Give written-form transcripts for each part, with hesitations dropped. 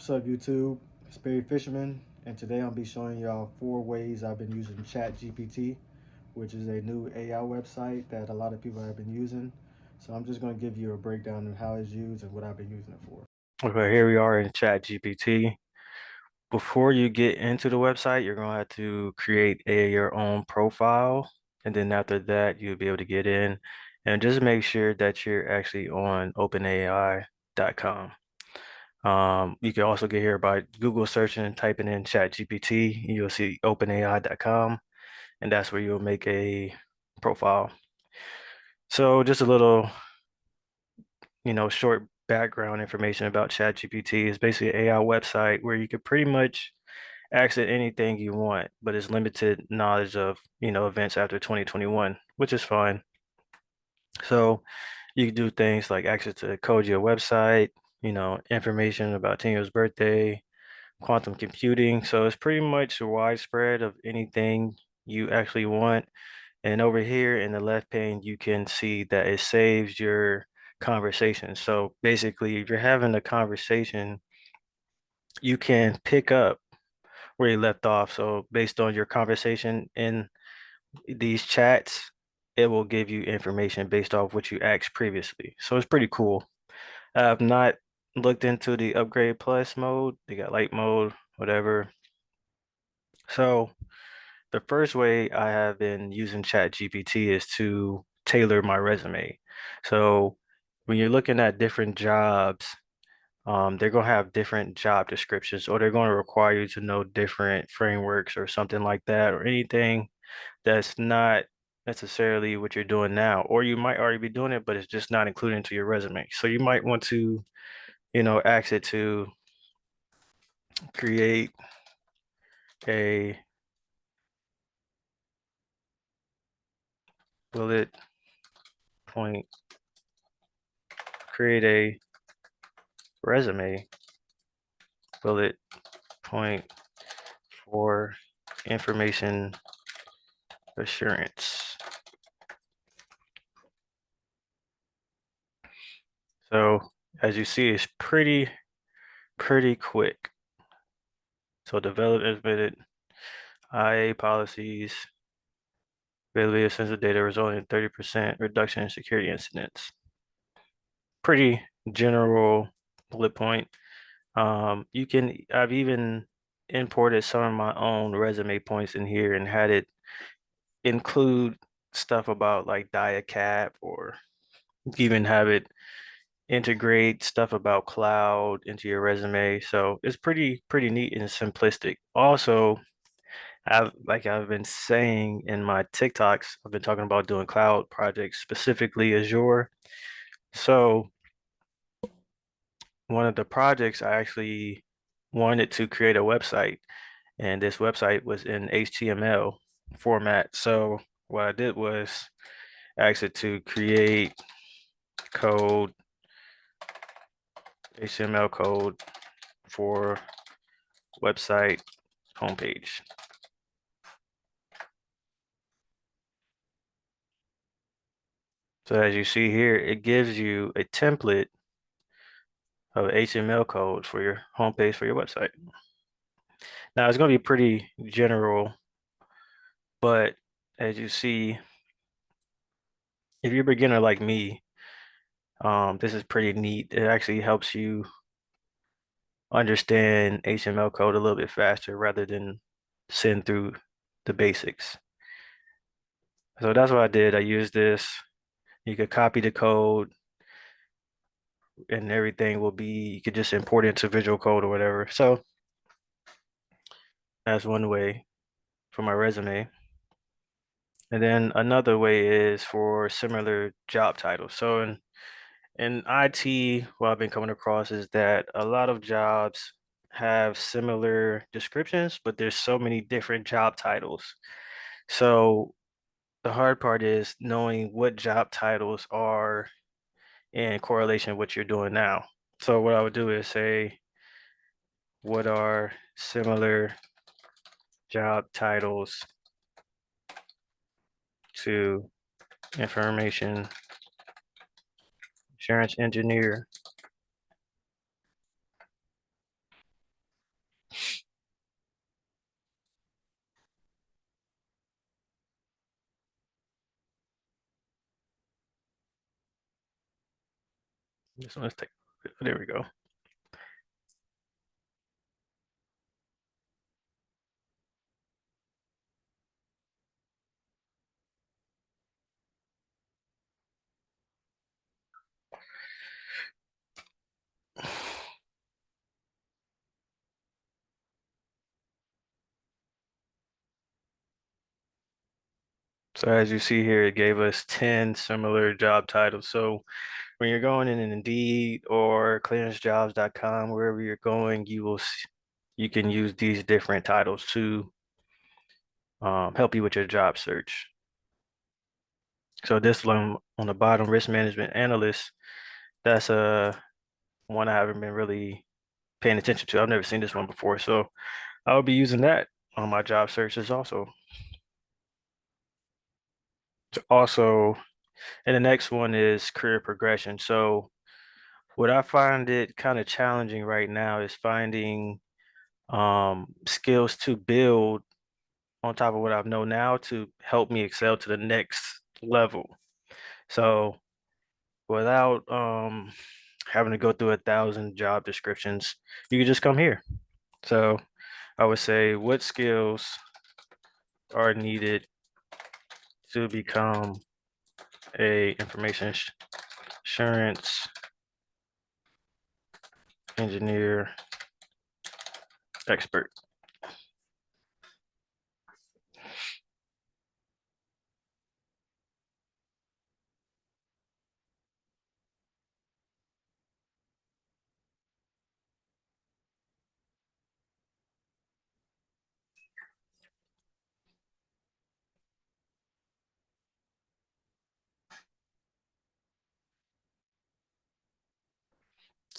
What's up, YouTube? It's Barry Fisherman, and today I'll be showing y'all 4 ways I've been using ChatGPT, which is a new AI website that a lot of people have been using. So I'm just going to give you a breakdown of how it's used and what I've been using it for. Okay, here we are in ChatGPT. Before you get into the website, you're gonna have to create your own profile, and then after that, you'll be able to get in. And just make sure that you're actually on OpenAI.com. You can also get here by Google searching and typing in ChatGPT. You'll see OpenAI.com, and that's where you'll make a profile. So just a little, short background information about ChatGPT is basically an AI website where you could pretty much ask it anything you want, but it's limited knowledge of, events after 2021, which is fine. So you can do things like ask it to code your website, information about Tino's birthday, quantum computing. So it's pretty much widespread of anything you actually want. And over here in the left pane, you can see that it saves your conversation. So basically, if you're having a conversation, you can pick up where you left off. So based on your conversation in these chats, it will give you information based off what you asked previously. So it's pretty cool. I've not looked into the upgrade plus mode. They got light mode, whatever. So the first way I have been using ChatGPT is to tailor my resume. So when you're looking at different jobs, they're going to have different job descriptions, or they're going to require you to know different frameworks or something like that, or anything that's not necessarily what you're doing now, or you might already be doing it, but it's just not included into your resume. So you might want to, ask it to create a bullet point, create a resume bullet point for information assurance. So as you see, it's pretty quick. So develop implemented IA policies, availability of sensitive data resulting in 30% reduction in security incidents. Pretty general bullet point. I've even imported some of my own resume points in here and had it include stuff about like diacap, or even have it integrate stuff about cloud into your resume. So it's pretty neat and simplistic. Also, I've been saying in my TikToks, I've been talking about doing cloud projects, specifically Azure. So one of the projects I actually wanted to create a website, and this website was in HTML format. So what I did was ask it to create code, HTML code for website homepage. So as you see here, it gives you a template of HTML code for your homepage for your website. Now it's going to be pretty general, but as you see, if you're a beginner like me, this is pretty neat. It actually helps you understand HTML code a little bit faster rather than send through the basics. So that's what I did. I used this. You could copy the code and everything will be, you could just import it into Visual Code or whatever. So that's one way for my resume. And then another way is for similar job titles. So in IT, what I've been coming across is that a lot of jobs have similar descriptions, but there's so many different job titles. So the hard part is knowing what job titles are in correlation with what you're doing now. So what I would do is say, what are similar job titles to information insurance engineer? So let's take, there we go. So as you see here, it gave us 10 similar job titles. So when you're going in Indeed or clearancejobs.com, wherever you're going, you can use these different titles to help you with your job search. So this one on the bottom, risk management analyst, that's a one I haven't been really paying attention to. I've never seen this one before, so I'll be using that on my job searches also. Also, and the next one is career progression. So what I find it kind of challenging right now is finding skills to build on top of what I know now to help me excel to the next level. So without having to go through 1,000 job descriptions, you can just come here. So I would say, what skills are needed to become a information assurance engineer expert?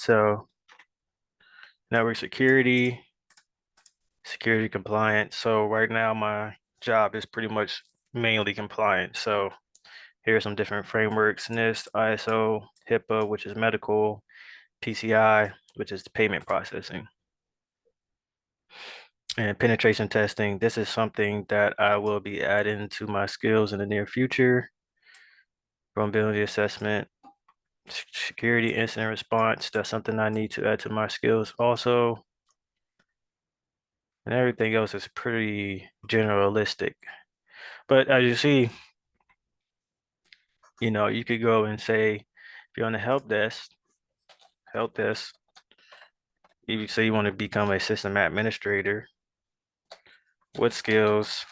So network security, security compliance. So right now my job is pretty much mainly compliance. So here are some different frameworks: NIST, ISO, HIPAA, which is medical, PCI, which is the payment processing, and penetration testing. This is something that I will be adding to my skills in the near future. Vulnerability assessment, security incident response. That's something I need to add to my skills also. And everything else is pretty generalistic. But as you see, you could go and say, if you're on the help desk, if you say you want to become a system administrator, what skills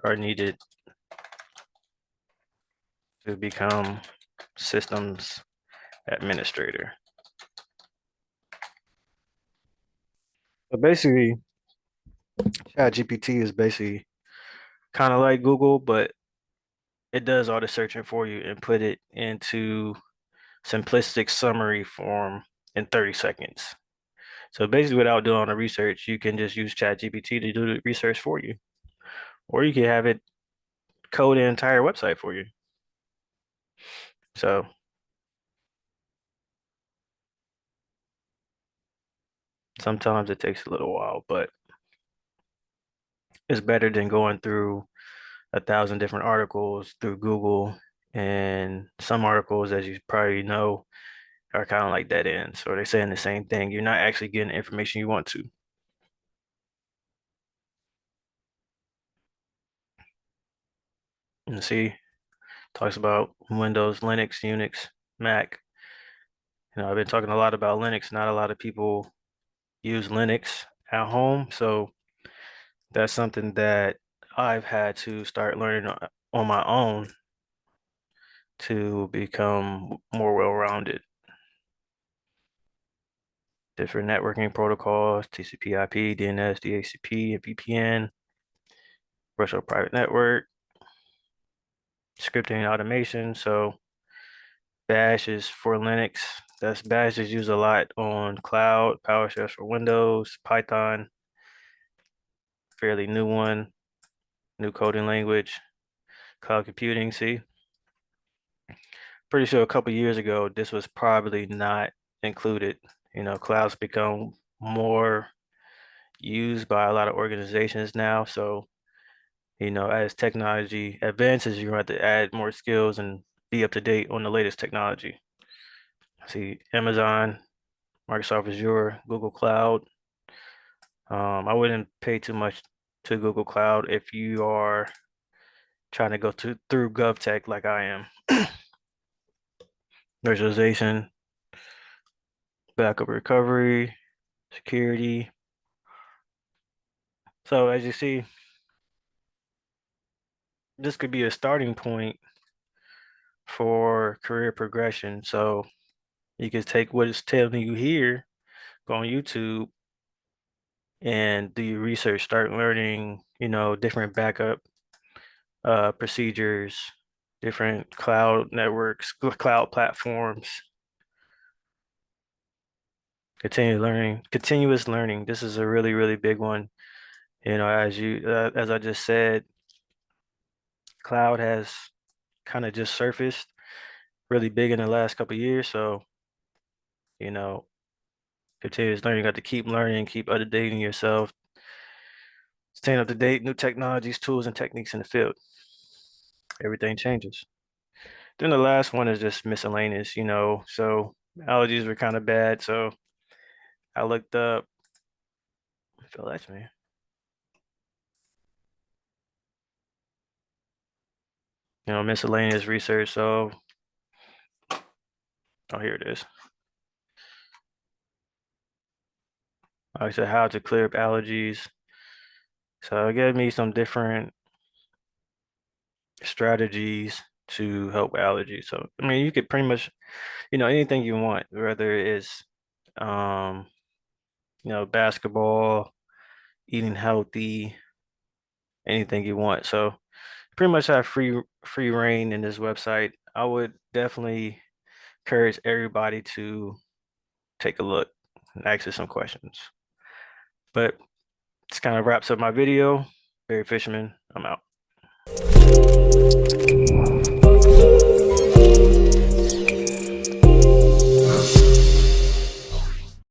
are needed to become systems administrator? So basically, ChatGPT is basically kind of like Google, but it does all the searching for you and put it into simplistic summary form in 30 seconds. So basically, without doing all the research, you can just use ChatGPT to do the research for you, or you can have it code an entire website for you. So sometimes it takes a little while, but it's better than going through 1,000 different articles through Google. And some articles, as you probably know, are kind of like dead ends, or they're saying the same thing. You're not actually getting the information you want to. And see, talks about Windows, Linux, Unix, Mac. I've been talking a lot about Linux. Not a lot of people use Linux at home, so that's something that I've had to start learning on my own to become more well-rounded. Different networking protocols: TCP/IP, DNS, DHCP, and VPN, virtual private network, scripting and automation. So Bash is for Linux. That's Bash is used a lot on cloud, PowerShell for Windows, Python, fairly new one, new coding language, cloud computing. See, pretty sure a couple years ago this was probably not included. Clouds become more used by a lot of organizations now. So, as technology advances, you're going to have to add more skills and be up to date on the latest technology. See Amazon, Microsoft Azure, Google Cloud. I wouldn't pay too much to Google Cloud if you are trying to go through GovTech like I am. Virtualization, backup recovery, security. So as you see, this could be a starting point for career progression. So you can take what it's telling you here, go on YouTube and do your research, start learning, different backup procedures, different cloud networks, cloud platforms, continuous learning. This is a really, really big one. As I just said, cloud has kind of just surfaced really big in the last couple of years. So, you know, continuous learning, you got to keep learning, keep updating yourself, staying up to date, new technologies, tools, and techniques in the field. Everything changes. Then the last one is just miscellaneous. So allergies were kind of bad. So I looked up, Phil, that's me. Miscellaneous research. So, oh, here it is. I said how to clear up allergies. So it gave me some different strategies to help allergies. So, I mean, you could pretty much, anything you want, whether it's, um, basketball, eating healthy, anything you want. So pretty much have free reign in this website. I would definitely encourage everybody to take a look and ask us some questions. But this kind of wraps up my video. Barry Fisherman, I'm out.